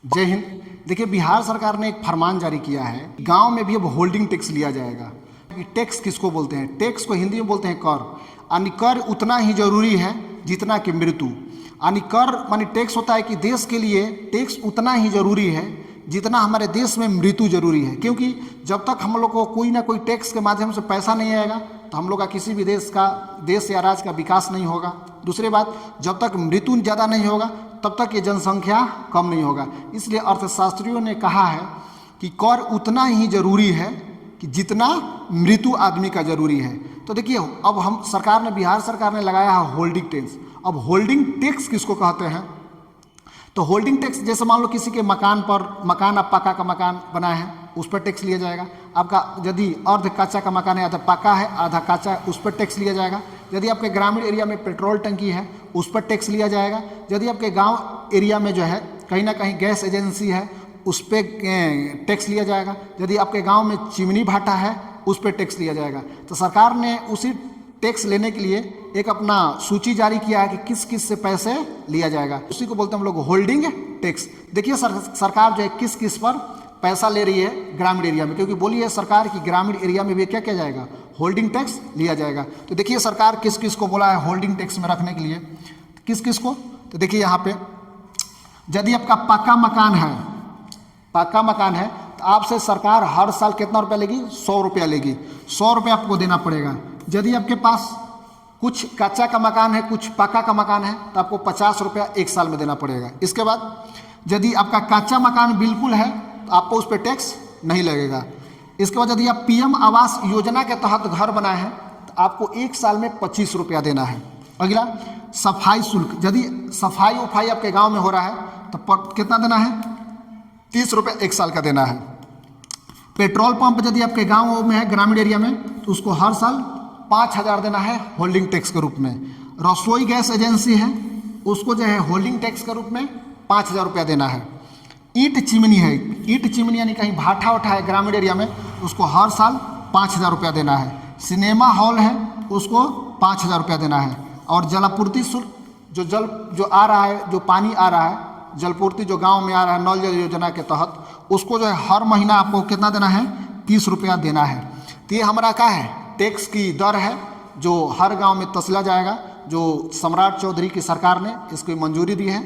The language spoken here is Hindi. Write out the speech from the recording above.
जय हिंद। देखिए, बिहार सरकार ने एक फरमान जारी किया है, गांव में भी अब होल्डिंग टैक्स लिया जाएगा। टैक्स किसको बोलते हैं? टैक्स को हिंदी में बोलते हैं कर। यानी कर उतना ही जरूरी है जितना कि मृत्यु। यानी कर मानी टैक्स होता है कि देश के लिए टैक्स उतना ही जरूरी है जितना हमारे देश में मृत्यु जरूरी है। क्योंकि जब तक हम लोग को कोई ना कोई टैक्स के माध्यम से पैसा नहीं आएगा तो हम लोग का किसी भी देश या राज्य का विकास नहीं होगा। दूसरी बात, जब तक मृत्यु ज़्यादा नहीं होगा तब तक ये जनसंख्या कम नहीं होगा। इसलिए अर्थशास्त्रियों ने कहा है कि कर उतना ही जरूरी है कि जितना मृत्यु आदमी का जरूरी है। तो देखिए, अब बिहार सरकार ने लगाया है होल्डिंग टैक्स। अब होल्डिंग टैक्स किसको कहते हैं? तो होल्डिंग टैक्स जैसे मान लो किसी के मकान आप पक्का का मकान बनाए हैं, उस पर टैक्स लिया जाएगा। आपका यदि अर्ध कच्चा का मकान है, आधा पक्का है आधा कच्चा है, उस पर टैक्स लिया जाएगा। यदि आपके ग्रामीण एरिया में पेट्रोल टंकी है, उस पर टैक्स लिया जाएगा। यदि आपके गांव एरिया में जो है कहीं ना कहीं गैस एजेंसी है, उस पर टैक्स लिया जाएगा। यदि आपके गांव में चिमनी भाटा है, उस पर टैक्स लिया जाएगा। तो सरकार ने उसी टैक्स लेने के लिए एक अपना सूची जारी किया है कि किस किस से पैसे लिया जाएगा। उसी को बोलते हैं हम लोग होल्डिंग टैक्स। देखिए सरकार जो है किस किस पर पैसा ले रही है ग्रामीण एरिया में, क्योंकि बोली है सरकार की ग्रामीण एरिया में भी क्या किया जाएगा? होल्डिंग टैक्स लिया जाएगा। तो देखिए सरकार किस किस को बोला है होल्डिंग टैक्स में रखने के लिए, किस किस को। तो देखिए यहाँ पे, यदि आपका पक्का मकान है तो आपसे सरकार हर साल कितना रुपया लेगी? 100 रुपया लेगी। 100 रुपया आपको देना पड़ेगा। यदि आपके पास कुछ कच्चा का मकान है, कुछ पक्का का मकान है, तो आपको 50 रुपया एक साल में देना पड़ेगा। इसके बाद यदि आपका कच्चा मकान बिल्कुल है तो आपको उस पर टैक्स नहीं लगेगा। इसके बाद यदि आप पीएम आवास योजना के तहत घर बनाए हैं तो आपको एक साल में 25 रुपया देना है। अगला, सफाई शुल्क। यदि सफाई उफाई आपके गाँव में हो रहा है तो कितना देना है? 30 रुपया एक साल का देना है। पेट्रोल पंप यदि आपके गाँव में है ग्रामीण एरिया में तो उसको हर साल 5,000 देना है होल्डिंग टैक्स के रूप में। रसोई गैस एजेंसी है, उसको जो है होल्डिंग टैक्स के रूप में 5,000 रुपया देना है। ईंट चिमनी है, ईंट चिमनी यानी कहीं भाटा उठा है ग्रामीण एरिया में, उसको हर साल 5,000 रुपया देना है। सिनेमा हॉल है, उसको 5,000 रुपया देना है। और जलापूर्ति शुल्क, जो आ रहा है, जो पानी आ रहा है, जलपूर्ति जो गाँव में आ रहा है नल जल योजना के तहत, उसको जो है हर महीना आपको कितना देना है? 30 रुपया देना है। तो ये हमारा क्या है? टैक्स की दर है जो हर गांव में तसला जाएगा, जो सम्राट चौधरी की सरकार ने इसकी मंजूरी दी है।